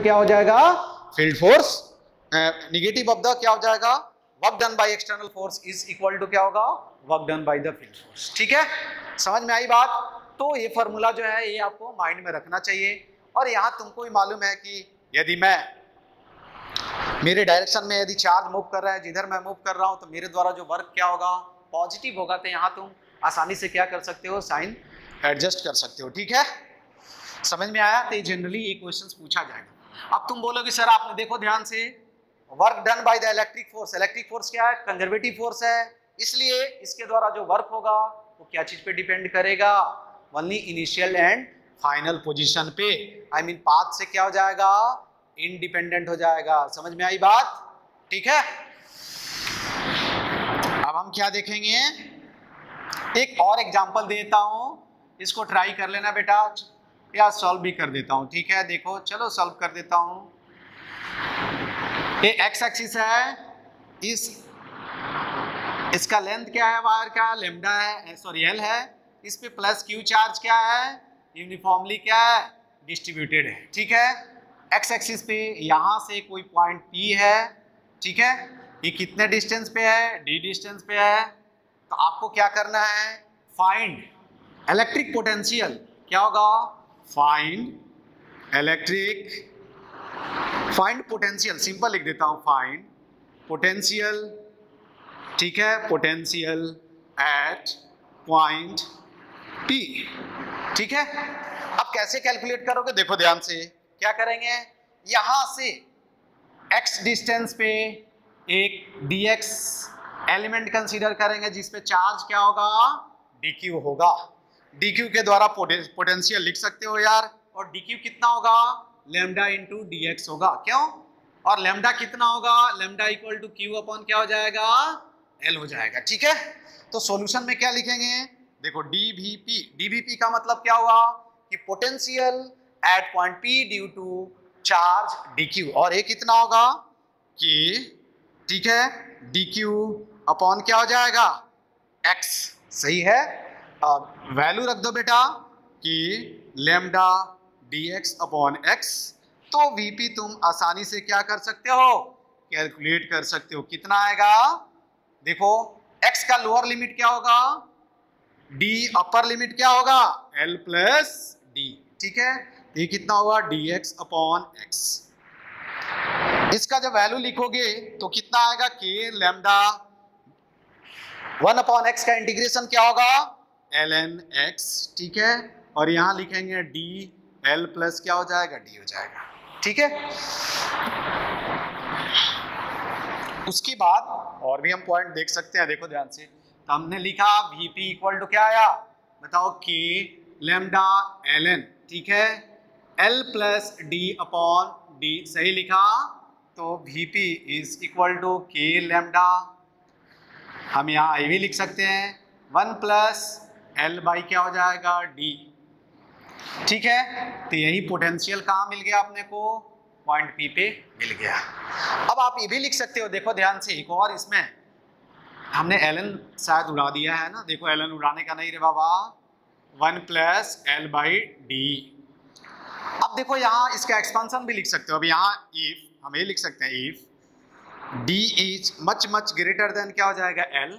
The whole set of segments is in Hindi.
क्या हो जाएगा, field force, negative of the क्या हो जाएगा, work done by external force is equal to क्या होगा, work done by the field force. ठीक है, समझ में आई बात। तो ये फॉर्मूला जो है ये आपको माइंड में रखना चाहिए। और यहां तुमको भी मालूम है कि यदि मैं मेरे डायरेक्शन में यदि चार्ज मूव कर रहा है, जिधर मैं मूव कर रहा हूं, तो मेरे द्वारा जो वर्क क्या होगा, पॉजिटिव होगा। तो यहां तुम आसानी से क्या कर सकते हो, साइन एडजस्ट कर सकते हो। ठीक है, समझ में आया। तो जनरली ये क्वेश्चंस पूछा जाएगा। अब तुम बोलोगे सर आपने देखो ध्यान से, work done by the electric force, electric force क्या है, कंजर्वेटिव फोर्स है, इसलिए इसके द्वारा जो वर्क होगा वो क्या चीज पे डिपेंड करेगा, only initial and final position पे, आई मीन पाथ से क्या हो जाएगा, इंडिपेंडेंट हो जाएगा। समझ में आई बात। ठीक है, अब हम क्या देखेंगे, एक और एग्जांपल देता हूं, इसको ट्राई कर लेना बेटा, या सॉल्व भी कर देता हूं। ठीक है, देखो चलो सॉल्व कर देता हूं। ये एक्स एक्सिस है, इसका लेंथ क्या है, वायर का लेमडा है, सॉरी एल है, इस पे प्लस क्यू चार्ज क्या है, यूनिफॉर्मली क्या है, डिस्ट्रीब्यूटेड है। ठीक है, एक्स एक्सिस पे यहां से कोई पॉइंट पी है। ठीक है, ये कितने डिस्टेंस पे है, डी डिस्टेंस पे है। तो आपको क्या करना है, फाइंड इलेक्ट्रिक पोटेंशियल, क्या होगा, फाइंड पोटेंशियल, सिंपल लिख देता हूं, फाइंड पोटेंशियल। ठीक है, पोटेंशियल एट पॉइंट पी। ठीक है, अब कैसे कैलकुलेट करोगे, देखो ध्यान से, क्या करेंगे, यहां से x डिस्टेंस पे एक dx एलिमेंट कंसीडर करेंगे जिसपे चार्ज क्या होगा, dq होगा। dq के द्वारा पोटेंशियल लिख सकते हो यार, और dq कितना होगा, लेमडा इंटू dx होगा। क्यों, और लेमडा कितना होगा, lambda equal to Q upon क्या हो जाएगा, l हो जाएगा। ठीक है, तो सॉल्यूशन में क्या लिखेंगे, देखो dvp का मतलब क्या हुआ कि potential at point p due to charge dq, और ये कितना होगा कि, ठीक है, dq अपॉन क्या हो जाएगा, x। सही है, अब वैल्यू रख दो बेटा कि लेमडा dx अपॉन x। तो vp तुम आसानी से क्या कर सकते हो, कैलकुलेट कर सकते हो। कितना आएगा, देखो x का लोअर लिमिट क्या होगा, d अपर लिमिट क्या होगा, l प्लस d। ठीक है, ये कितना होगा, dx अपॉन x। इसका जब वैल्यू लिखोगे तो कितना आएगा, k लैम्डा 1 अपॉन x का इंटीग्रेशन क्या होगा, ln x। ठीक है, और यहां लिखेंगे d l प्लस क्या हो जाएगा, d हो जाएगा। ठीक है, उसके बाद और भी हम पॉइंट देख सकते हैं, देखो ध्यान से। तो हमने लिखा vp इक्वल टू क्या आया, बताओ, k लैम्डा ln। ठीक है, l plus d upon d, सही लिखा। तो vp is equal to k lambda, हम यहाँ ये भी लिख सकते हैं 1 प्लस l बाई क्या हो जाएगा, d। ठीक है, तो यही पोटेंशियल कहाँ मिल गया अपने को, पॉइंट P पे मिल गया। अब आप ये भी लिख सकते हो, देखो ध्यान से, एक और इसमें हमने ln शायद उड़ा दिया है ना, देखो ln उड़ाने का नहीं रे बाबा, 1 प्लस l बाई d। अब देखो यहाँ इसका एक्सपेंशन भी लिख सकते हो। अब यहाँ इफ हम ये लिख सकते हैं, if d is much much greater than क्या हो जाएगा, l।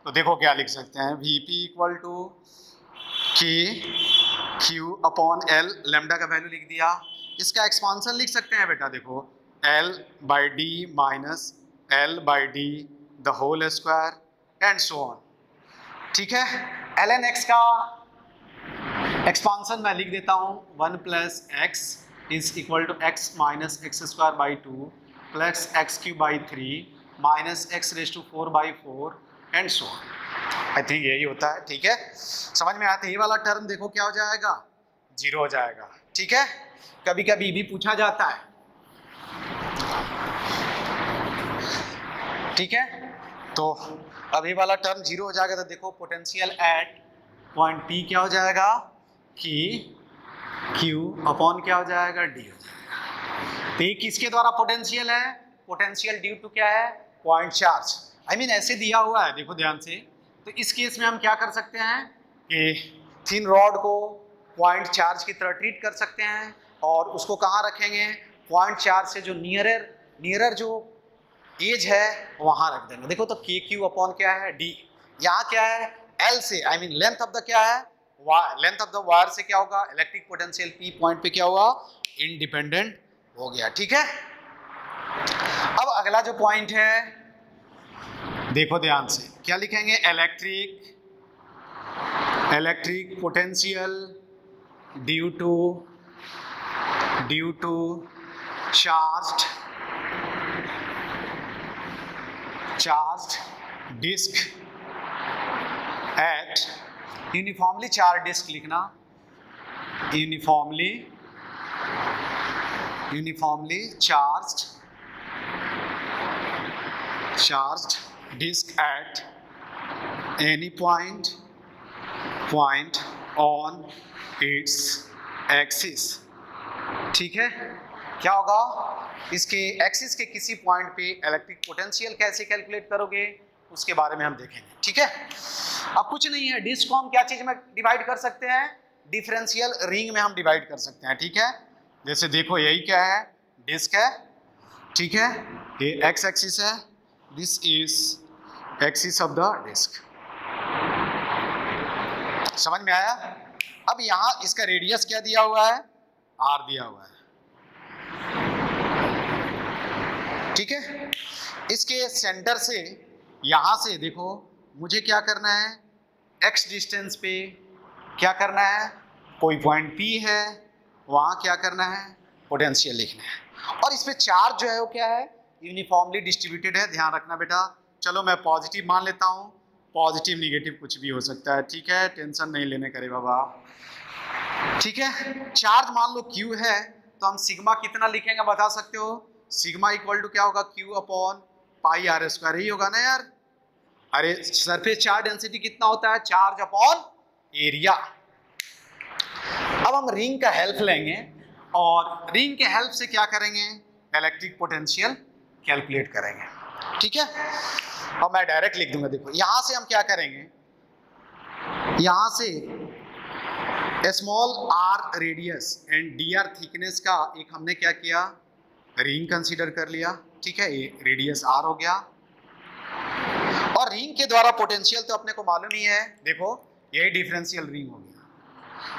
तो देखो क्या लिख सकते हैं, vp equal to k q upon l, lambda का वैल्यू लिख दिया। इसका एक्सपेंशन लिख सकते हैं बेटा, देखो l by d minus l by d the whole square and so on. ठीक है, ln x का एक्सपेंशन मैं लिख देता हूँ 1 plus x is equal to x minus x square by 2 plus x Q by 3 minus x raise to 4 by 4 and so on. I think यही होता है। ठीक है, समझ में आता है। ये वाला टर्म देखो क्या हो जाएगा, 0 हो जाएगा। ठीक है, कभी कभी भी पूछा जाता है। ठीक है, तो अब ये वाला टर्म 0 हो जाएगा। तो देखो पोटेंशियल एट पॉइंट P क्या हो जाएगा, कि Q अपॉन क्या हो जाएगा, D हो जाएगा। तो ये किसके द्वारा पोटेंशियल है, पोटेंशियल ड्यू टू क्या है, पॉइंट चार्ज। आई मीन ऐसे दिया हुआ है, देखो ध्यान से। तो इस केस में हम क्या कर सकते हैं कि थिन रॉड को पॉइंट चार्ज की तरह ट्रीट कर सकते हैं, और उसको कहाँ रखेंगे, पॉइंट चार्ज से जो नियरर जो एज है वहां रख देंगे। देखो तो के क्यू अपॉन क्या है डी, यहाँ क्या है एल से I mean length of the क्या है लेंथ ऑफ द वायर से क्या होगा इलेक्ट्रिक पोटेंशियल पी पॉइंट पे क्या हुआ इंडिपेंडेंट हो गया। ठीक है, अब अगला जो पॉइंट है देखो ध्यान से क्या लिखेंगे electric potential due to charged disc at uniformly charged disc लिखना uniformly charged disk at any point on its axis। ठीक है, क्या होगा इसके एक्सिस के किसी पॉइंट पे इलेक्ट्रिक पोटेंशियल कैसे कैलकुलेट करोगे उसके बारे में हम देखेंगे। ठीक है, अब कुछ नहीं है, डिस्क को हम क्या चीज में डिवाइड कर सकते हैं डिफरेंशियल रिंग में हम डिवाइड कर सकते हैं। ठीक है, जैसे देखो यही क्या है डिस्क है, ठीक है, ये एक्स एक्सिस है, this is axis of the disc. समझ में आया? अब यहां इसका रेडियस क्या दिया हुआ है आर दिया हुआ है। ठीक है, इसके सेंटर से यहां से देखो मुझे क्या करना है एक्स डिस्टेंस पे क्या करना है कोई पॉइंट पी है वहां क्या करना है पोटेंशियल लिखना है, और इस पे चार्ज जो है वो क्या है यूनिफॉर्मली डिस्ट्रीब्यूटेड है। ध्यान रखना बेटा, चलो मैं पॉजिटिव मान लेता हूँ, पॉजिटिव निगेटिव कुछ भी हो सकता है। ठीक है, टेंशन नहीं लेने करे बाबा। ठीक है, चार्ज मान लो क्यू है तो हम सिग्मा कितना लिखेंगे बता सकते हो? सिग्मा इक्वल टू क्या होगा Q upon pi R square, ही होगा ना यार। अरे सरफेस चार्ज डेंसिटी कितना होता है चार्ज अपॉन एरिया। अब हम रिंग का हेल्प लेंगे और रिंग के हेल्प से क्या करेंगे इलेक्ट्रिक पोटेंशियल कैलकुलेट करेंगे। ठीक है, अब मैं डायरेक्ट लिख दूंगा। देखो यहां से हम क्या करेंगे, यहां से small r radius and d r thickness का एक हमने क्या किया रिंग कंसीडर कर लिया। ठीक है, ये रेडियस आर हो गया और रिंग के द्वारा पोटेंशियल तो अपने को मालूम ही है। देखो यही डिफरेंशियल रिंग हो गया,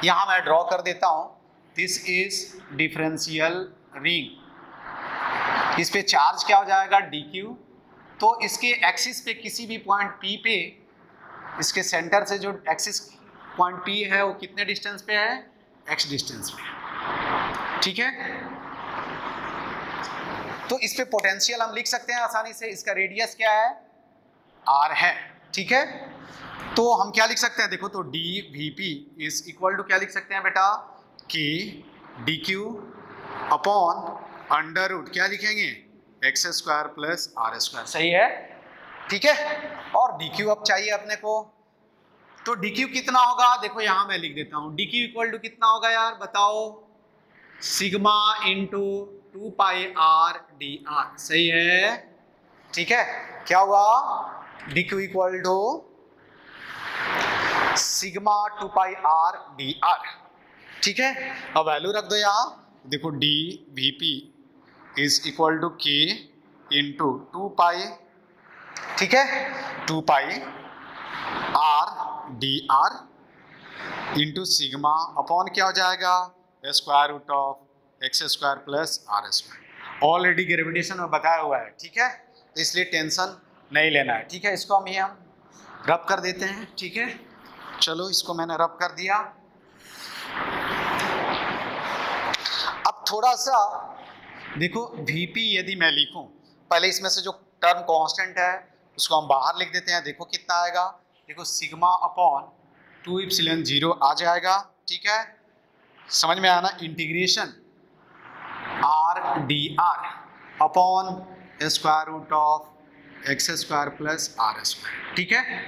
यहां मैं ड्रॉ कर देता हूं, दिस इज डिफरेंशियल रिंग। इस पे चार्ज क्या हो जाएगा डी क्यू, तो इसके एक्सिस पे किसी भी पॉइंट पी पे इसके सेंटर से जो एक्सिस पॉइंट पी है वो कितने डिस्टेंस पे है एक्स डिस्टेंस पे। ठीक है, तो इस पे पोटेंशियल हम लिख सकते हैं आसानी से, इसका रेडियस क्या है आर है। ठीक है, तो हम क्या लिख सकते हैं देखो, तो d V P is equal to क्या लिख सकते हैं बेटा कि d Q upon under root क्या लिखेंगे x square plus are square. सही है, ठीक है, और डी क्यू अब चाहिए अपने को, तो डी क्यू कितना होगा देखो यहां मैं लिख देता हूं, डी क्यू इक्वल टू कितना होगा यार बताओ sigma into 2 pi R D R. सही है, ठीक है, क्या हुआ D Q equal to sigma 2 pi R D R. ठीक है, अब वैल्यू रख दो यहाँ, देखो D V P is equal to K into 2 pi, ठीक है 2 pi R D R into sigma upon क्या हो जाएगा square root of x square plus are square. Already gravitation में बताया हुआ है। ठीक है, तो इसलिए टेंशन नहीं लेना है। ठीक है, इसको हम रब कर देते हैं। ठीक है, चलो इसको मैंने रब कर दिया। अब थोड़ा सा देखो Vp यदि मैं लिखूं, पहले इसमें से जो टर्म कांस्टेंट है उसको हम बाहर लिख देते हैं। देखो कितना आएगा, देखो सिग्मा अपॉन 2 इप्सिलॉन 0 आ जाएगा। ठीक है, समझ में आना, integration r D r upon square root of x square plus are square. ठीक है,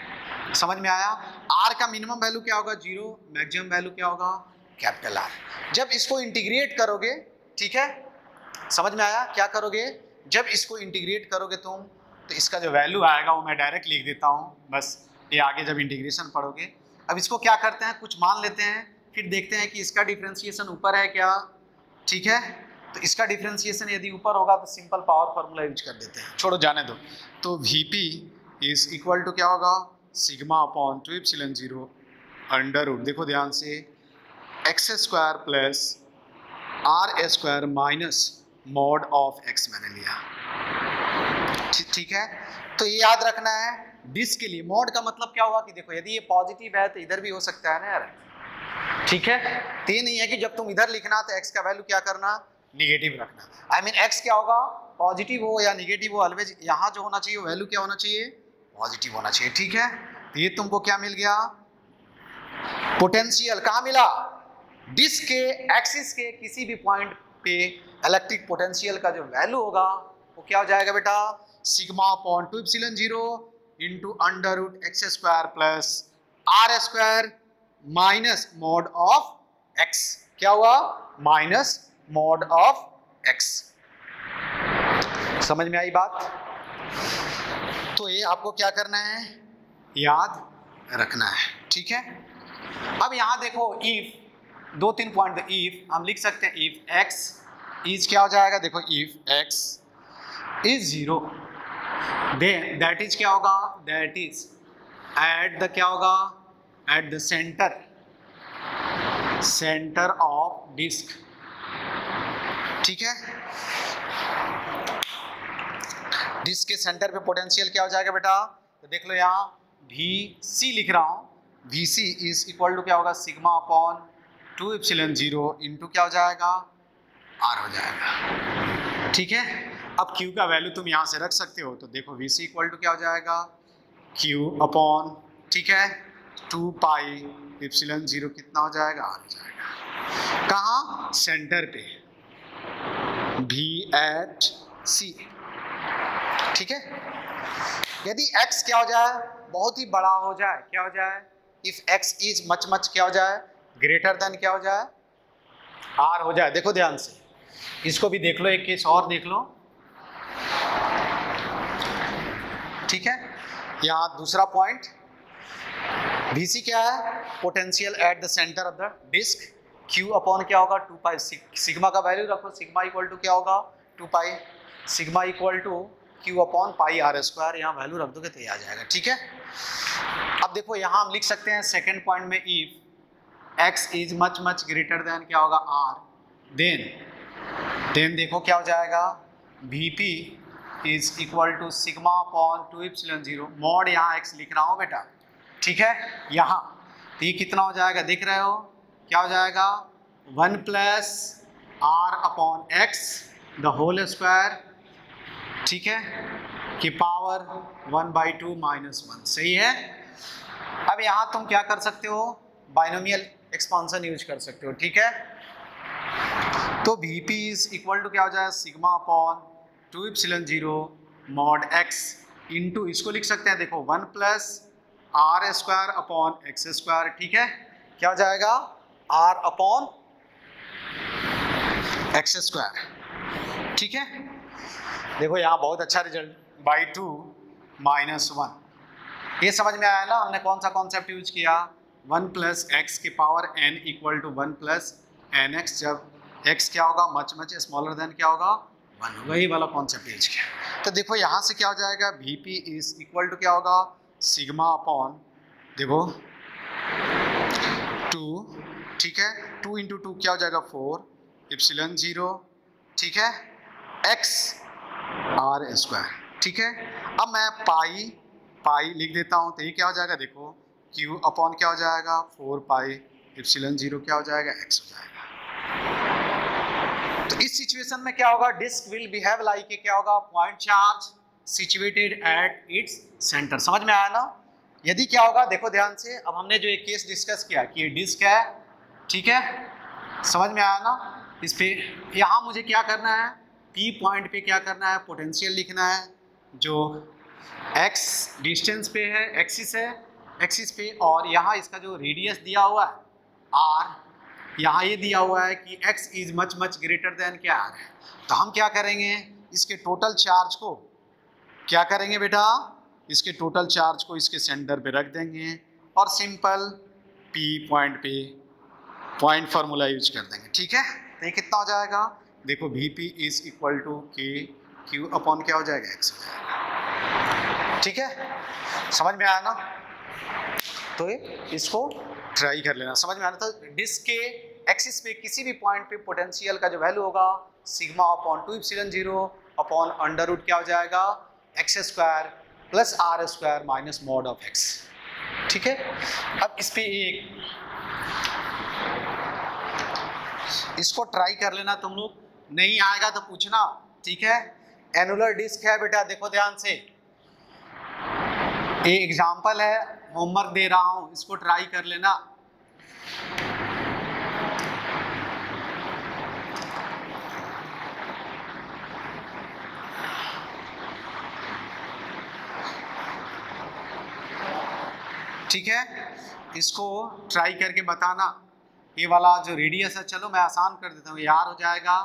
समझ में आया। आर का मिनिमम वैल्यू क्या होगा 0, मैक्सिमम वैल्यू क्या होगा कैपिटल आर। जब इसको इंटीग्रेट करोगे, ठीक है, समझ में आया, क्या करोगे जब इसको इंटीग्रेट करोगे तुम, तो इसका जो वैल्यू आएगा वो मैं डायरेक्ट लिख देता हूँ, बस ये आगे जब इंटीग्रेशन पढ़ोगे। अब इसको क्या करते हैं, कुछ मान लेते हैं, फिर देखते हैं कि इसका डिफरेंशिएशन ऊपर है क्या। ठीक है, तो इसका डिफरेंशिएशन यदि ऊपर होगा तो सिंपल पावर फार्मूला यूज कर देते हैं, छोड़ो जाने दो। तो Vp इज इक्वल टू क्या होगा, sigma upon 2 epsilon 0 under root, देखो ध्यान से, x square plus are square minus mod of x मैंने लिया, ठीक है। तो ये याद रखना है डिस्क के लिए। मॉड का मतलब क्या हुआ कि देखो यदि ये पॉजिटिव है तो इधर भी हो सकता है ना यार, ठीक है। तो ये नहीं है कि जब तुम इधर लिखना तो एक्स का वैल्यू क्या करना, निगेटिव रखना। आई मीन एक्स क्या होगा, पॉजिटिव हो या निगेटिव हो, ऑलवेज यहाँ जो होना चाहिए वैल्यू क्या होना चाहिए, पॉजिटिव होना चाहिए, ठीक है। तो ये तुमको क्या मिल गया, पोटेंशियल कहाँ मिला, डिस्क के एक्सिस के किसी भी पॉइंट पे इलेक्ट्रिक पोटेंशियल का जो वैल्यू होगा वो क्या हो जाएगा बेटा, sigma upon 2 epsilon 0 into under root x square plus are square minus mod of x, क्या हुआ, माइनस मॉड ऑफ एक्स। समझ में आई बात। तो ये आपको क्या करना है, याद रखना है, ठीक है। अब यहां देखो इफ 2-3 पॉइंट, इफ हम लिख सकते हैं इफ एक्स इज क्या हो जाएगा, देखो if x is 0 then that is क्या होगा, दैट इज एट द क्या होगा, at the centre of disc, ठीक है। डिस्क के सेंटर पे पोटेंशियल क्या हो जाएगा बेटा, तो देख लो यहाँ VC लिख रहा हूं, VC इज इक्वल टू क्या होगा, सिग्मा अपॉन 2 एप्सिलॉन 0 इंटू क्या हो जाएगा, R हो जाएगा, ठीक है। अब Q का वैल्यू तुम यहाँ से रख सकते हो, तो देखो VC इक्वल टू क्या हो जाएगा, Q अपॉन, ठीक है, 2 पाई एप्सिलॉन 0 कितना हो जाएगा, R हो जाएगा। कहाँ, सेंटर पे, V एट C, ठीक है। यदि x क्या हो जाए, बहुत ही बड़ा हो जाए, क्या हो जाए, इफ x इज मच क्या हो जाए, ग्रेटर देन क्या हो जाए, R हो जाए। देखो ध्यान से, इसको भी देख लो, एक केस और देख लो, ठीक है। यहाँ दूसरा पॉइंट VC क्या है, potential at the centre of the disc, Q upon क्या होगा, 2 पाई, सिग्मा का वैल्यू रखो, सिग्मा इक्वल टू क्या होगा, 2 pi, sigma equal to Q upon pi R square, यहाँ वैल्यू रख दोगे तो ये आ जाएगा, ठीक है। अब देखो यहाँ हम लिख सकते हैं सेकेंड पॉइंट में, if x is much greater than क्या होगा, R, देन देखो क्या हो जाएगा, Vp is equal to sigma upon 2 epsilon 0 mod, यहाँ x लिख रहा हूँ बेटा, ठीक है। यहाँ तो ये कितना हो जाएगा, देख रहे हो क्या हो जाएगा, 1 plus R upon x the whole square, ठीक है, कि पावर 1/2 माइनस 1, सही है। अब यहाँ तुम क्या कर सकते हो, बाइनोमियल एक्सपांशन यूज कर सकते हो, ठीक है। तो Vp इज इक्वल टू क्या हो जाएगा, sigma upon 2 epsilon 0 mod x into, इसको लिख सकते हैं, देखो 1 plus R square upon x square, ठीक है, क्या हो जाएगा, R अपॉन एक्स स्क्वायर, ठीक है। देखो यहाँ बहुत अच्छा रिजल्ट, बाई 2 माइनस 1, ये समझ में आया ना, हमने कौन सा कॉन्सेप्ट यूज किया, 1 प्लस एक्स की power n equal to 1 plus n x, जब x क्या होगा, मच स्मॉलर देन क्या होगा, 1, वही वाला कॉन्सेप्ट यूज किया। तो देखो यहाँ से क्या हो जाएगा, Vp इज इक्वल टू क्या होगा, सिग्मा अपॉन, देखो 2, ठीक है, 2 इंटू 2 क्या हो जाएगा, 4 एप्सिलॉन 0, ठीक है, x R स्क्वायर, ठीक है। अब मैं पाई लिख देता हूँ, तो ये क्या हो जाएगा, देखो Q अपॉन क्या हो जाएगा, 4 पाई एप्सिलॉन 0 क्या हो जाएगा, x हो जाएगा। तो इस सिचुएशन में क्या होगा, disc will behave like a क्या होगा, point charge situated at its centre, समझ में आया ना। यदि क्या होगा, देखो ध्यान से, अब हमने जो एक केस डिस्कस किया कि ये डिस्क है, ठीक है, समझ में आया ना। इस पे यहाँ मुझे क्या करना है, P पॉइंट पे क्या करना है, पोटेंशियल लिखना है, जो x डिस्टेंस पे है, एक्सिस पे, और यहाँ इसका जो रेडियस दिया हुआ है R, यहाँ ये दिया हुआ है कि x is much greater than क्या R है। तो हम क्या करेंगे, इसके टोटल चार्ज को क्या करेंगे बेटा, इसके टोटल चार्ज को इसके सेंटर पे रख देंगे और सिंपल P पॉइंट पे पॉइंट फार्मूला यूज कर देंगे, ठीक है। तो ये कितना हो जाएगा, देखो Vp इज इक्वल टू के क्यू अपॉन क्या हो जाएगा एक्स। ठीक है, समझ में आया ना? तो इसको ट्राई कर लेना, समझ में आना। तो डिस्क के एक्सिस पे किसी भी पॉइंट पे पोटेंशियल का जो वैल्यू होगा sigma upon 2 epsilon 0 upon under root क्या हो जाएगा x square plus are square minus mod of x. ठीक है, अब इस पे एक इसको ट्राई कर लेना तुम लोग, नहीं आएगा तो पूछना। ठीक है, एनुलर डिस्क है बेटा, देखो ध्यान से, ये एग्जाम्पल है, होमवर्क दे रहा हूं, इसको ट्राई कर लेना। ठीक है, इसको ट्राई करके बताना। ये वाला जो रेडियस है, चलो मैं आसान कर देता हूँ, ये आर हो जाएगा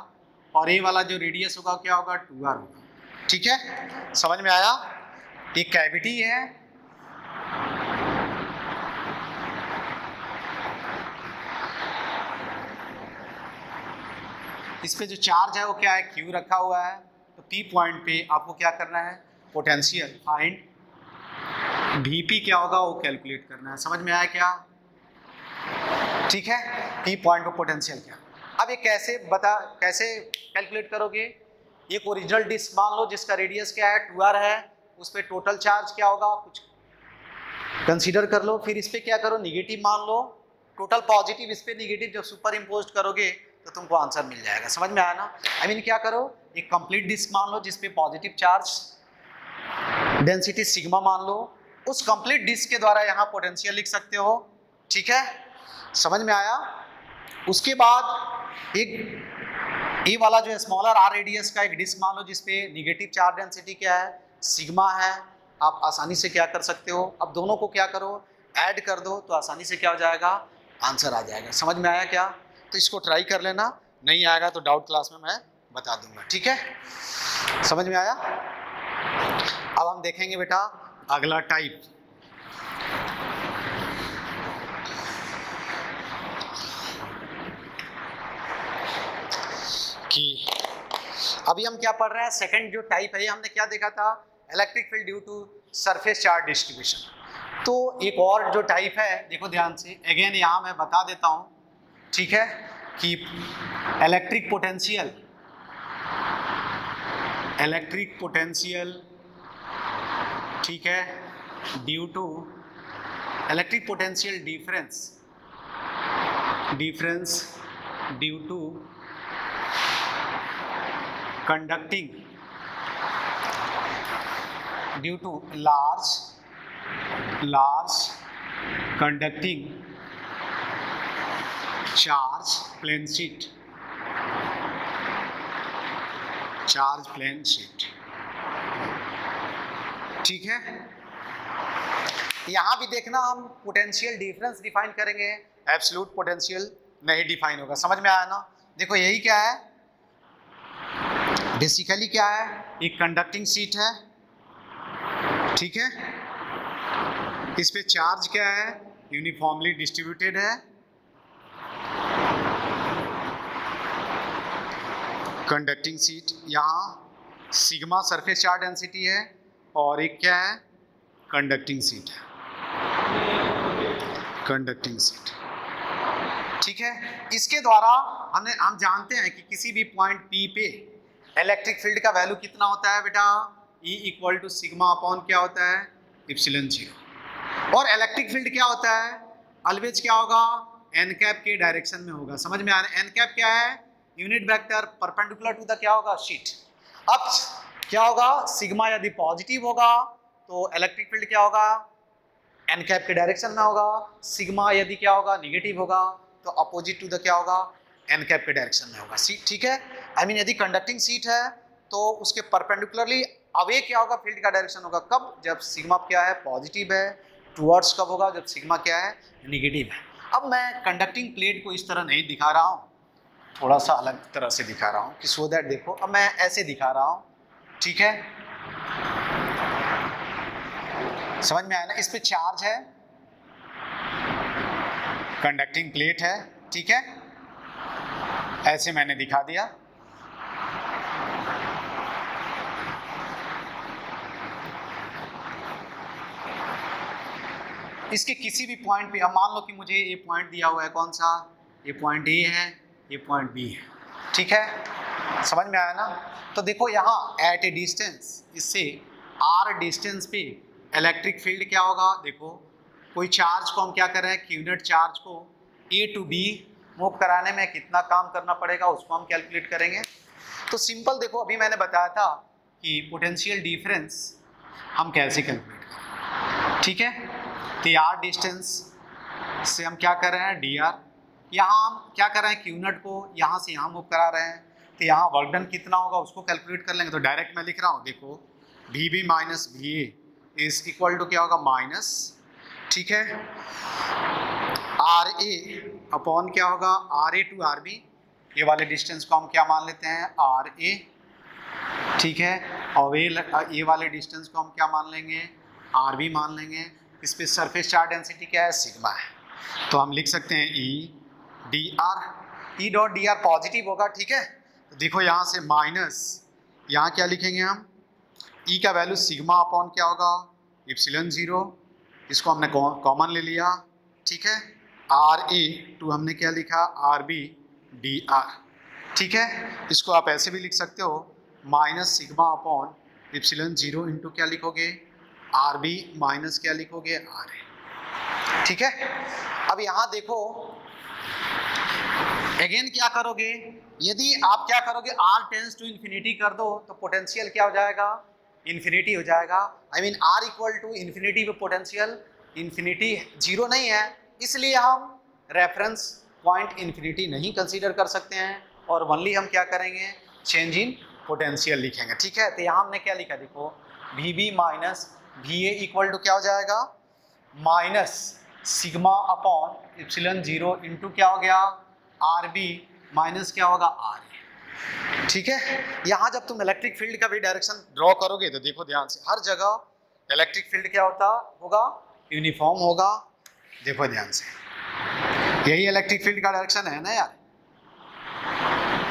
और ये वाला जो रेडियस होगा क्या होगा 2r होगा। ठीक है, समझ में आया? एक कैविटी है, इस पे जो चार्ज है वो क्या है Q रखा हुआ है। तो P पॉइंट पे आपको क्या करना है, पोटेंशियल फाइंड Vp क्या होगा वो कैलकुलेट करना है। समझ में आया क्या? ठीक है, P पॉइंट पे पोटेंशियल क्या। अब ये कैसे कैलकुलेट करोगे? एक ओरिजिनल डिस्क मान लो जिसका रेडियस क्या है 2r है, उस पर टोटल चार्ज क्या होगा कुछ कंसीडर कर लो। फिर इस पे क्या करो, निगेटिव मान लो, टोटल पॉजिटिव, इस पे निगेटिव जब सुपर इम्पोज करोगे तो तुमको आंसर मिल जाएगा। समझ में आया ना? आई मीन क्या करो, एक कंप्लीट डिस्क मान लो जिसपे पॉजिटिव चार्ज डेंसिटी सिग्मा मान लो, उस कंप्लीट डिस्क के द्वारा यहाँ पोटेंशियल लिख सकते हो। ठीक है, समझ में आया? उसके बाद एक ये वाला जो है स्मॉलर आर रेडियस का एक डिस्क मान लो जिसपे निगेटिव चार्ज डेंसिटी क्या है सिग्मा है, आप आसानी से क्या कर सकते हो, अब दोनों को क्या करो ऐड कर दो तो आसानी से क्या हो जाएगा आंसर आ जाएगा। समझ में आया क्या? तो इसको ट्राई कर लेना, नहीं आएगा तो डाउट क्लास में मैं बता दूंगा। ठीक है, समझ में आया? अब हम देखेंगे बेटा अगला टाइप, कि अभी हम क्या पढ़ रहे हैं, सेकंड जो टाइप है हमने क्या देखा था, electric field due to surface charge distribution. तो एक और जो टाइप है देखो ध्यान से, अगेन यहाँ मैं बता देता हूँ। ठीक है, कि इलेक्ट्रिक पोटेंशियल ठीक है due to electric potential difference due to conducting due to large conducting charge plane sheet ठीक है, यहां भी देखना हम पोटेंशियल डिफरेंस डिफाइन करेंगे, एब्सोल्यूट पोटेंशियल नहीं डिफाइन होगा। समझ में आया ना? देखो यही क्या है, बेसिकली क्या है, एक कंडक्टिंग शीट है। ठीक है, इस पे चार्ज क्या है यूनिफॉर्मली डिस्ट्रीब्यूटेड है, कंडक्टिंग शीट, यहाँ सिग्मा सरफेस चार्ज डेंसिटी है और एक क्या है कंडक्टिंग शीट है, कंडक्टिंग शीट। ठीक है, इसके द्वारा हम जानते हैं कि किसी भी पॉइंट P पे इलेक्ट्रिक फील्ड का वैल्यू कितना होता है बेटा, E equal to sigma upon क्या होता है एप्सिलॉन 0। और इलेक्ट्रिक फील्ड क्या होता है ऑलवेज क्या होगा एन कैप के डायरेक्शन में होगा। समझ में आ रहा है? एन कैप क्या है, unit vector perpendicular to the क्या होगा शीट। अब क्या होगा, सिग्मा यदि पॉजिटिव होगा तो इलेक्ट्रिक फील्ड क्या होगा एन कैप के डायरेक्शन में होगा, सिग्मा यदि क्या होगा निगेटिव होगा तो अपोजिट टू द क्या होगा एन कैप के डायरेक्शन में होगा। ठीक है, आई मीन यदि कंडक्टिंग शीट है तो उसके परपेंडिकुलरली अवे क्या होगा फील्ड का डायरेक्शन होगा, कब, जब सिग्मा क्या है पॉजिटिव है, टुवर्ड्स कब होगा जब सिग्मा क्या है निगेटिव है। अब मैं कंडक्टिंग प्लेट को इस तरह नहीं दिखा रहा हूँ, थोड़ा सा अलग तरह से दिखा रहा हूँ कि सो दैट देखो, अब मैं ऐसे दिखा रहा हूँ। ठीक है, समझ में आया ना? इस पे चार्ज है, कंडक्टिंग प्लेट है। ठीक है, ऐसे मैंने दिखा दिया। इसके किसी भी पॉइंट पे, अब मान लो कि मुझे ये पॉइंट दिया हुआ है, कौन सा, ये पॉइंट ए है, ये पॉइंट बी है, ठीक है, समझ में आया ना। तो देखो यहाँ एट ए डिस्टेंस, इससे आर डिस्टेंस पे इलेक्ट्रिक फील्ड क्या होगा, देखो कोई चार्ज को हम क्या कर रहे हैं, यूनिट चार्ज को ए टू बी मूव कराने में कितना काम करना पड़ेगा उसको हम कैलकुलेट करेंगे। तो सिंपल देखो, अभी मैंने बताया था कि पोटेंशियल डिफरेंस हम कैसे कैलकुलेट करें, ठीक है। तो आर डिस्टेंस से हम क्या कर रहे हैं, डी आर, यहाँ हम क्या कर रहे हैं, यूनिट को यहाँ से यहाँ मूव करा रहे हैं, तो यहाँ वर्क डन कितना होगा उसको कैलकुलेट कर लेंगे। तो डायरेक्ट मैं लिख रहा हूँ, देखो V B minus V A is equal to क्या होगा, माइनस, ठीक है, आर ए अपॉन क्या होगा, r A to r B, ये वाले डिस्टेंस को हम क्या मान लेते हैं, आर ए, ठीक है, और ये वाले डिस्टेंस को हम क्या मान लेंगे, आर बी मान लेंगे। इस पे सरफेस चार्ज डेंसिटी क्या है, सिग्मा है, तो हम लिख सकते हैं E D R, E dot D R positive होगा, ठीक है। तो देखो यहाँ से माइनस, यहाँ क्या लिखेंगे हम, ई का वैल्यू सिग्मा अपॉन क्या होगा, इप्सिलॉन जीरो, इसको हमने कॉमन ले लिया, ठीक है, आर ए टू हमने क्या लिखा, आर बी डी आर, ठीक है। इसको आप ऐसे भी लिख सकते हो, minus sigma upon epsilon zero into क्या लिखोगे, आर बी माइनस क्या लिखोगे, आर ए, ठीक है। अब यहाँ देखो अगेन क्या करोगे, यदि आप क्या करोगे, आर टेंस टू इन्फिनिटी कर दो तो पोटेंशियल क्या हो जाएगा, इन्फिनिटी हो जाएगा। I mean r equal to infinity पे पोटेंशियल इन्फिनिटी जीरो नहीं है, इसलिए हम रेफरेंस पॉइंट इन्फिनिटी नहीं कंसीडर कर सकते हैं और ओनली हम क्या करेंगे, चेंज इन पोटेंशियल लिखेंगे, ठीक है। तो यहाँ हमने क्या लिखा, देखो V B minus V A equal to क्या हो जाएगा, minus sigma upon epsilon zero into क्या हो गया, आर बी माइनस क्या होगा, आर ए, ठीक है। यहाँ जब तुम इलेक्ट्रिक फील्ड का भी डायरेक्शन ड्रॉ करोगे तो देखो ध्यान से, हर जगह इलेक्ट्रिक फील्ड क्या होगा, यूनिफॉर्म होगा, देखो ध्यान से, यही इलेक्ट्रिक फील्ड का डायरेक्शन है ना यार।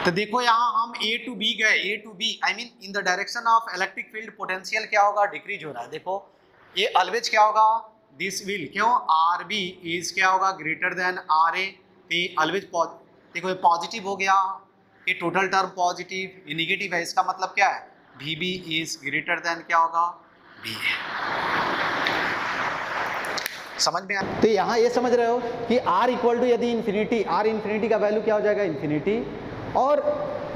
तो देखो यहाँ हम ए टू बी गए, A to B I mean in the direction of electric field potential क्या होगा, डिक्रीज हो रहा है। देखो ये ऑलवेज क्या होगा, दिस विल, क्यों, आर बी इज क्या होगा, greater than r A, always देखो ये पॉजिटिव हो गया, ये टोटल टर्म पॉजिटिव, ये निगेटिव है, इसका मतलब क्या है, V B is greater than क्या होगा, बी ए, समझ में आया। तो यहाँ ये समझ रहे हो कि आर इक्वल टू यदि इन्फिनिटी, आर इन्फिनिटी का वैल्यू क्या हो जाएगा, इन्फिनिटी, और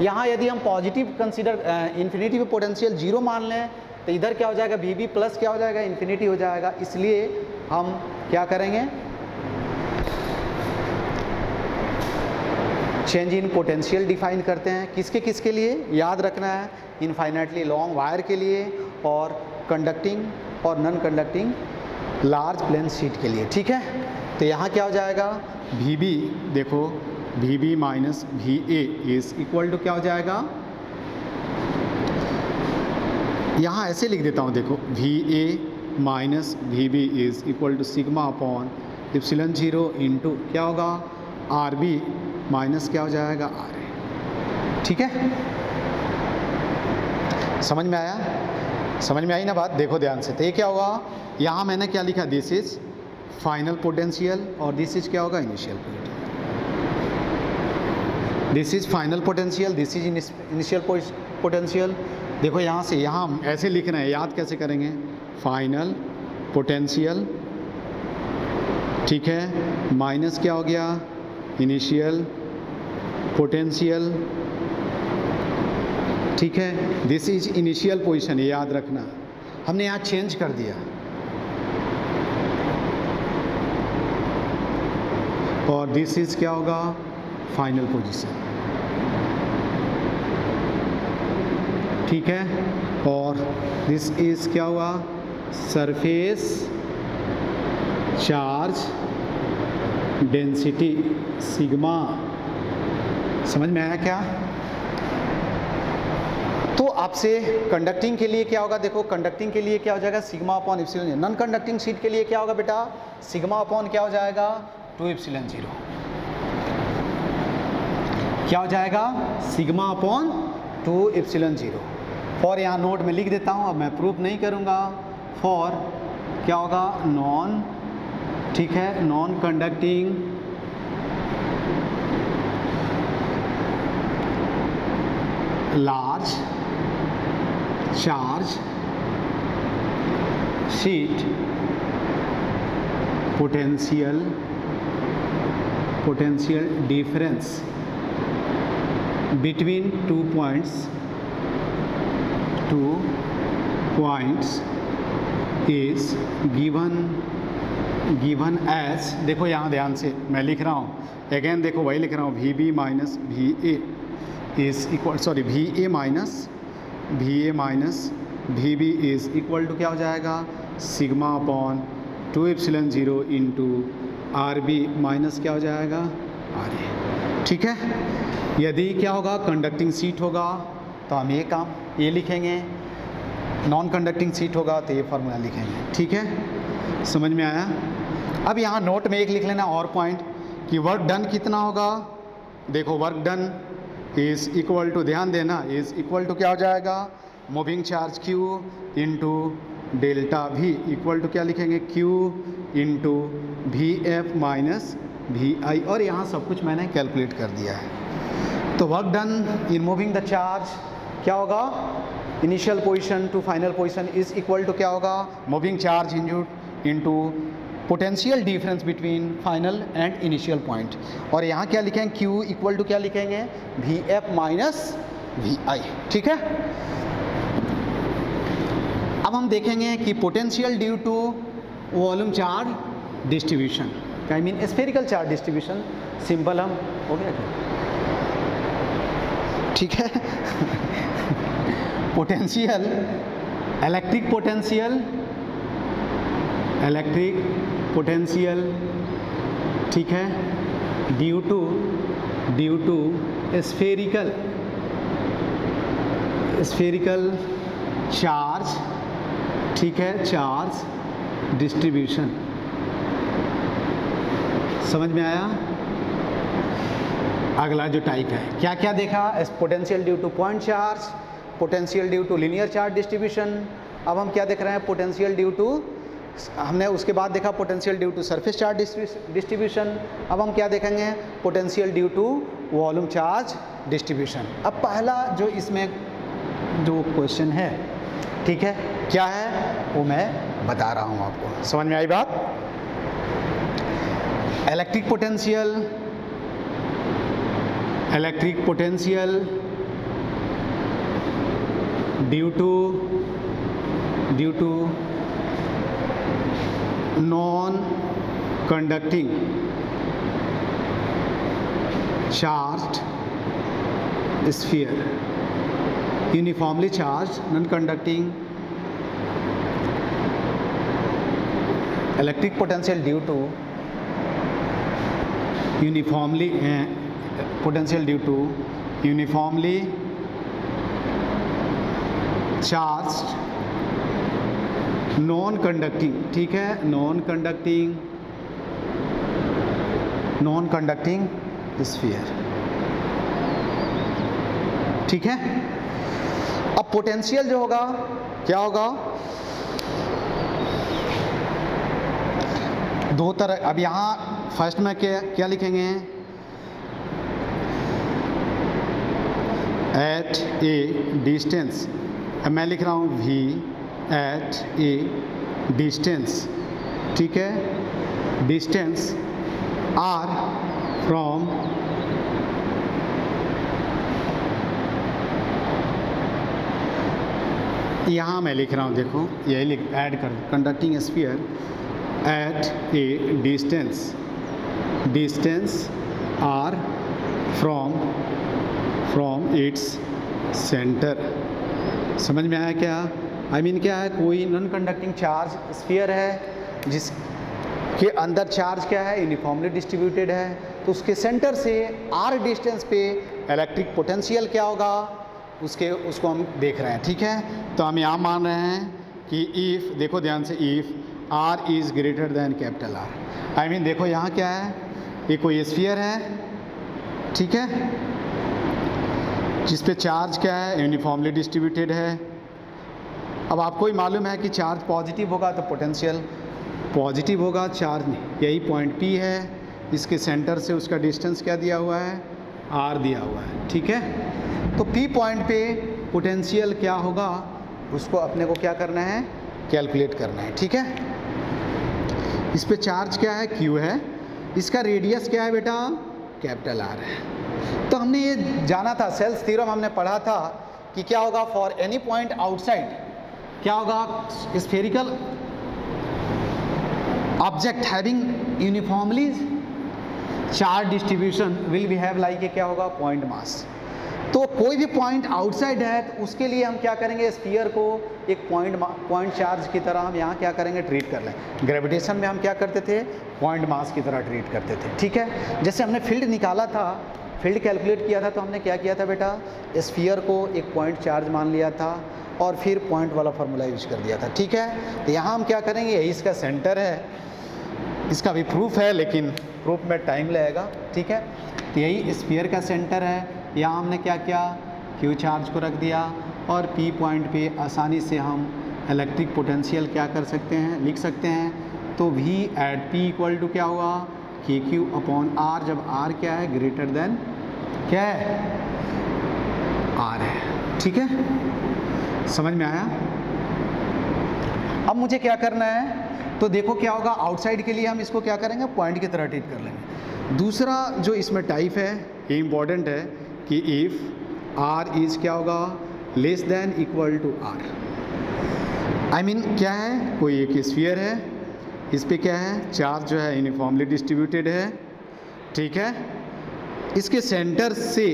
यहाँ यदि हम पॉजिटिव कंसीडर इन्फिनिटी पे पोटेंशियल जीरो मान लें तो इधर क्या हो जाएगा, वी बी प्लस क्या हो जाएगा, इन्फिनिटी हो जाएगा। इसलिए हम क्या करेंगे, चेंज इन पोटेंशियल डिफाइन करते हैं, किसके लिए याद रखना है, इनफाइनाइटली लॉन्ग वायर के लिए और कंडक्टिंग और non conducting large plane sheet के लिए, ठीक है। तो यहाँ क्या हो जाएगा, वी बी, देखो V B minus V A is equal to क्या हो जाएगा, यहाँ ऐसे लिख देता हूँ, देखो V A minus V B is equal to sigma upon epsilon zero into क्या होगा, आर बी माइनस क्या हो जाएगा, आर ए, ठीक है। समझ में आया, समझ में आई ना बात, देखो ध्यान से। तो ये क्या होगा, यहाँ मैंने क्या लिखा, दिस इज फाइनल पोटेंशियल और दिस इज क्या होगा, initial potential, this is final potential, this is initial potential. देखो यहाँ से यहाँ हम ऐसे लिख रहे हैं, याद कैसे करेंगे, फाइनल पोटेंशियल, ठीक है, माइनस क्या हो गया, इनिशियल पोटेंशियल, ठीक है, दिस इज इनिशियल पोजीशन, ये याद रखना, हमने यहाँ चेंज कर दिया, और दिस इज क्या होगा, फाइनल पोजीशन, ठीक है, और दिस इज क्या हुआ, सरफेस चार्ज डेंसिटी सिग्मा। समझ में आया क्या? तो आपसे कंडक्टिंग के लिए क्या होगा, देखो कंडक्टिंग के लिए क्या हो जाएगा, sigma upon epsilon. Non conducting sheet के लिए क्या होगा बेटा, सिग्मा अपॉन क्या हो जाएगा, 2 इप्सिलॉन 0। क्या हो जाएगा, सिग्मा अपॉन 2 इप्सिलॉन 0। फॉर यहाँ नोट में लिख देता हूँ, अब मैं प्रूफ नहीं करूँगा। फॉर क्या होगा, नॉन ठीक है, non conducting large charge sheet potential difference between 2 points is given as, देखो यहाँ ध्यान से मैं लिख रहा हूँ अगेन, देखो वही लिख रहा हूँ, VB minus VA is equal, sorry VA minus VB is equal to क्या हो जाएगा, sigma upon 2 epsilon 0 into RB minus क्या हो जाएगा RA। ठीक है, यदि क्या होगा कंडक्टिंग सीट होगा तो हम ये लिखेंगे, नॉन कंडक्टिंग सीट होगा तो ये फार्मूला लिखेंगे। ठीक है, समझ में आया। अब यहाँ नोट में एक लिख लेना और पॉइंट कि वर्क डन कितना होगा, देखो work done is equal to, ध्यान देना, इज इक्वल टू क्या हो जाएगा, moving charge Q into delta V equal to क्या लिखेंगे, Q into VF minus VI, और यहाँ सब कुछ मैंने कैलकुलेट कर दिया है। तो work done in moving the charge क्या होगा, initial position to final position is equal to क्या होगा, moving charge into potential difference between final and initial point, और यहाँ क्या लिखेंगे, Q इक्वल टू क्या लिखेंगे, VF माइनस VI। ठीक है, अब हम देखेंगे कि potential due to volume charge distribution, I mean spherical charge distribution, simple हम हो गया क्या? ठीक है पोटेंशियल, इलेक्ट्रिक पोटेंशियल, ठीक है, ड्यू टू स्फेरिकल चार्ज, ठीक है, चार्ज डिस्ट्रीब्यूशन। समझ में आया। अगला जो टाइप है, क्या क्या देखा, potential due to point charge, potential due to linear charge distribution. अब हम क्या देख रहे हैं, पोटेंशियल ड्यू टू, हमने उसके बाद देखा potential due to surface charge distribution. अब हम क्या देखेंगे, potential due to volume charge distribution. अब पहला जो इसमें जो क्वेश्चन है, ठीक है, क्या है वो मैं बता रहा हूँ आपको, समझ में आई बात। Electric potential due to non conducting charged sphere, uniformly charge non conducting electric potential due to uniformly charged non conducting, ठीक है, नॉन कंडक्टिंग स्फीयर। ठीक है, अब पोटेंशियल जो होगा क्या होगा, दो तरह। अब यहाँ फर्स्ट में क्या लिखेंगे, एट ए डिस्टेंस, मैं लिख रहा हूँ V एट ए डिस्टेंस, ठीक है, डिस्टेंस R फ्रॉम यहाँ मैं लिख रहा हूँ, देखो यही ऐड कर, conducting sphere at a distance R from its centre. समझ में आया क्या, आई मीन क्या है, कोई नॉन कंडक्टिंग चार्ज स्फीयर है जिसके अंदर चार्ज क्या है, यूनिफॉर्मली डिस्ट्रीब्यूटेड है, तो उसके सेंटर से R डिस्टेंस पे इलेक्ट्रिक पोटेंशियल क्या होगा, उसको हम देख रहे हैं। ठीक है, तो हम यहाँ मान रहे हैं कि इफ़, देखो ध्यान से, if R is greater than capital R, I mean देखो यहाँ क्या है, ये कोई स्फीयर है, ठीक है, जिस पे चार्ज क्या है, यूनिफॉर्मली डिस्ट्रीब्यूटेड है। अब आपको ही मालूम है कि चार्ज पॉजिटिव होगा तो पोटेंशियल पॉजिटिव होगा चार्ज, यही पॉइंट P है, इसके सेंटर से उसका डिस्टेंस क्या दिया हुआ है, R दिया हुआ है, ठीक है। तो P पॉइंट पे पोटेंशियल क्या होगा उसको अपने को क्या करना है, कैलकुलेट करना है, ठीक है। इस पे चार्ज क्या है, Q है, इसका रेडियस क्या है बेटा, कैपिटल R है। तो हमने ये जाना था, सेल्स थ्योरम हमने पढ़ा था कि क्या होगा फॉर एनी पॉइंट आउटसाइड, क्या होगा, spherical object having uniformly charge distribution will be have like क्या होगा, पॉइंट मास। तो कोई भी पॉइंट आउटसाइड है तो उसके लिए हम क्या करेंगे, स्फीयर को एक पॉइंट चार्ज की तरह हम यहाँ क्या करेंगे, ट्रीट कर लें। ग्रेविटेशन में हम क्या करते थे, पॉइंट मास की तरह ट्रीट करते थे, ठीक है। जैसे हमने फील्ड निकाला था, फील्ड कैलकुलेट किया था, तो हमने क्या किया था बेटा, स्फीयर को एक पॉइंट चार्ज मान लिया था और फिर पॉइंट वाला फार्मूला यूज कर दिया था, ठीक है। तो यहाँ हम क्या करेंगे, यही इसका सेंटर है, इसका भी प्रूफ है लेकिन प्रूफ में टाइम लगेगा, ठीक है। तो यही स्फीयर का सेंटर है, यहाँ हमने क्या किया, क्यू चार्ज को रख दिया और P पॉइंट पे आसानी से हम इलेक्ट्रिक पोटेंशियल क्या कर सकते हैं, लिख सकते हैं। तो V at P equal to क्या होगा, KQ अपॉन R, जब R क्या है, ग्रेटर देन क्या है, R है, ठीक है। समझ में आया। अब मुझे क्या करना है, तो देखो क्या होगा, आउटसाइड के लिए हम इसको क्या करेंगे, पॉइंट की तरह ट्रीट कर लेंगे। दूसरा जो इसमें टाइप है, ये इंपॉर्टेंट है कि इफ़ R इज क्या होगा, less than equal to R, I mean क्या है, कोई एक स्फीयर है, इस पे क्या है, चार्ज जो है यूनिफॉर्मली डिस्ट्रीब्यूटेड है, ठीक है। इसके सेंटर से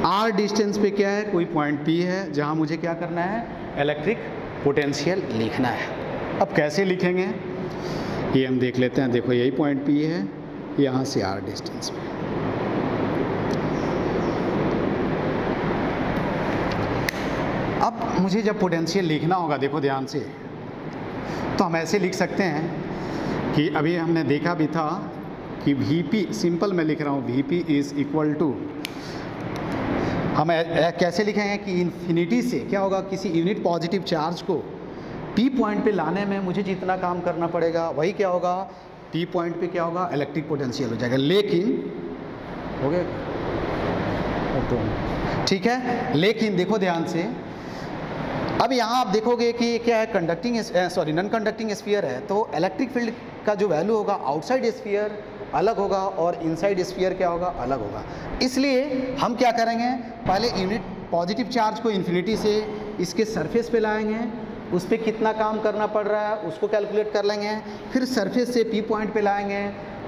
R डिस्टेंस पे क्या है, कोई पॉइंट P है जहाँ मुझे क्या करना है, इलेक्ट्रिक पोटेंशियल लिखना है। अब कैसे लिखेंगे ये हम देख लेते हैं। देखो यही पॉइंट P है, यहाँ से R डिस्टेंस पे, अब मुझे जब पोटेंशियल लिखना होगा, देखो ध्यान से, तो हम ऐसे लिख सकते हैं कि अभी हमने देखा भी था कि Vp, सिंपल मैं लिख रहा हूँ, Vp इज़ इक्वल टू, हम कैसे लिखेंगे कि इन्फिनिटी से क्या होगा, किसी यूनिट पॉजिटिव चार्ज को P पॉइंट पे लाने में मुझे जितना काम करना पड़ेगा वही क्या होगा, P पॉइंट पे क्या होगा, इलेक्ट्रिक पोटेंशियल हो जाएगा। लेकिन हो गया, ठीक है। लेकिन देखो ध्यान से, अब यहाँ आप देखोगे कि क्या है, कंडक्टिंग नॉन कंडक्टिंग स्फीयर है, तो इलेक्ट्रिक फील्ड का जो वैल्यू होगा आउटसाइड स्फीयर अलग होगा और इनसाइड स्फीयर क्या होगा, अलग होगा। इसलिए हम क्या करेंगे, पहले यूनिट पॉजिटिव चार्ज को इन्फिनिटी से इसके सरफेस पे लाएंगे, उस पर कितना काम करना पड़ रहा है उसको कैलकुलेट कर लेंगे, फिर सरफेस से P पॉइंट पे लाएंगे,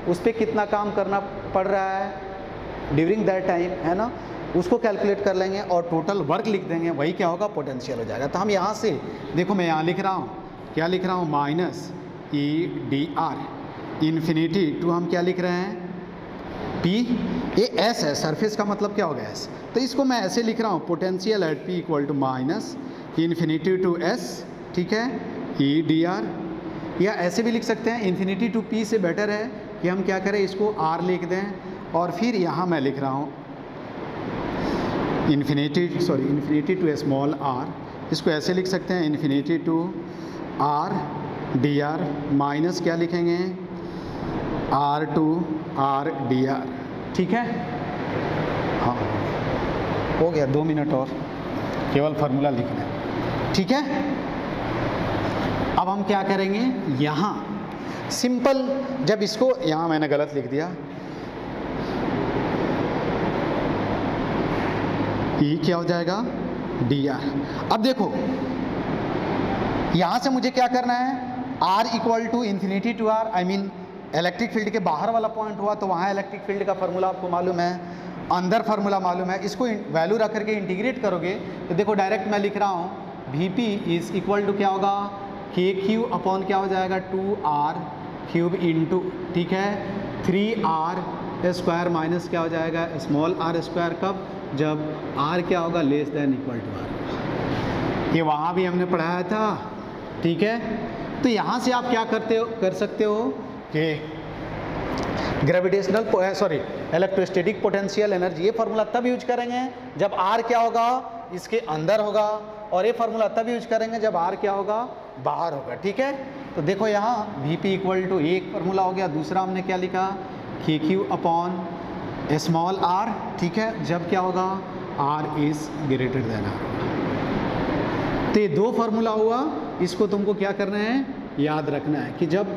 उस पर कितना काम करना पड़ रहा है ड्यूरिंग दैट टाइम, है ना, उसको कैलकुलेट कर लेंगे और टोटल वर्क लिख देंगे, वही क्या होगा, पोटेंशियल हो जाएगा। तो हम यहाँ से देखो, मैं यहाँ लिख रहा हूँ, क्या लिख रहा हूँ, माइनस EdR इन्फिनिटी टू, हम क्या लिख रहे हैं, P, ये S है, सरफेस का मतलब क्या होगा, S, तो इसको मैं ऐसे लिख रहा हूँ, potential at P equal to minus infinity to S, ठीक है, EdR, या ऐसे भी लिख सकते हैं, इन्फिनिटी टू P से बेटर है कि हम क्या करें, इसको R लिख दें और फिर यहाँ मैं लिख रहा हूँ इन्फिनिटी टू स्मॉल r, इसको ऐसे लिख सकते हैं, infinity to R dr minus क्या लिखेंगे, R टू R dr, ठीक है। हाँ हो गया, 2 मिनट और, केवल फार्मूला लिखना है, ठीक है। अब हम क्या करेंगे, यहाँ सिंपल, जब इसको, यहाँ मैंने गलत लिख दिया, E क्या हो जाएगा, dr। अब देखो यहाँ से मुझे क्या करना है, R equal to infinity to R, I mean electric field के बाहर वाला पॉइंट हुआ तो वहाँ इलेक्ट्रिक फील्ड का फार्मूला आपको मालूम है, अंदर फार्मूला मालूम है, इसको वैल्यू रख करके इंटीग्रेट करोगे तो देखो डायरेक्ट मैं लिख रहा हूँ, Vp इज इक्वल टू क्या होगा, KQ अपॉन क्या हो जाएगा, 2R क्यूब इंटू, ठीक है, 3R स्क्वायर माइनस क्या हो जाएगा, स्मॉल r स्क्वायर, कब, जब R क्या होगा, less than equal to R। ये वहाँ भी हमने पढ़ाया था, ठीक है। तो यहाँ से आप क्या कर सकते हो कि ग्रेविटेशनल इलेक्ट्रोस्टैटिक पोटेंशियल एनर्जी, ये फार्मूला तब यूज करेंगे जब R क्या होगा, इसके अंदर होगा, और ये फार्मूला तब यूज करेंगे जब R क्या होगा, बाहर होगा। ठीक है, तो देखो यहाँ वी पी इक्वल टू एक फार्मूला हो गया, दूसरा हमने क्या लिखा के क्यू अपॉन स्मॉल आर। ठीक है, जब क्या होगा r is greater than r होगा। तो ये दो फार्मूला हुआ, इसको तुमको क्या करना है, याद रखना है कि जब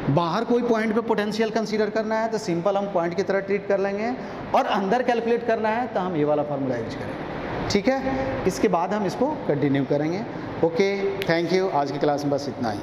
बाहर कोई पॉइंट पे पोटेंशियल कंसीडर करना है तो सिंपल हम पॉइंट की तरह ट्रीट कर लेंगे, और अंदर कैलकुलेट करना है तो हम ये वाला फार्मूला यूज करेंगे। ठीक है, इसके बाद हम इसको कंटिन्यू करेंगे। Okay, thank you. आज की क्लास में बस इतना ही।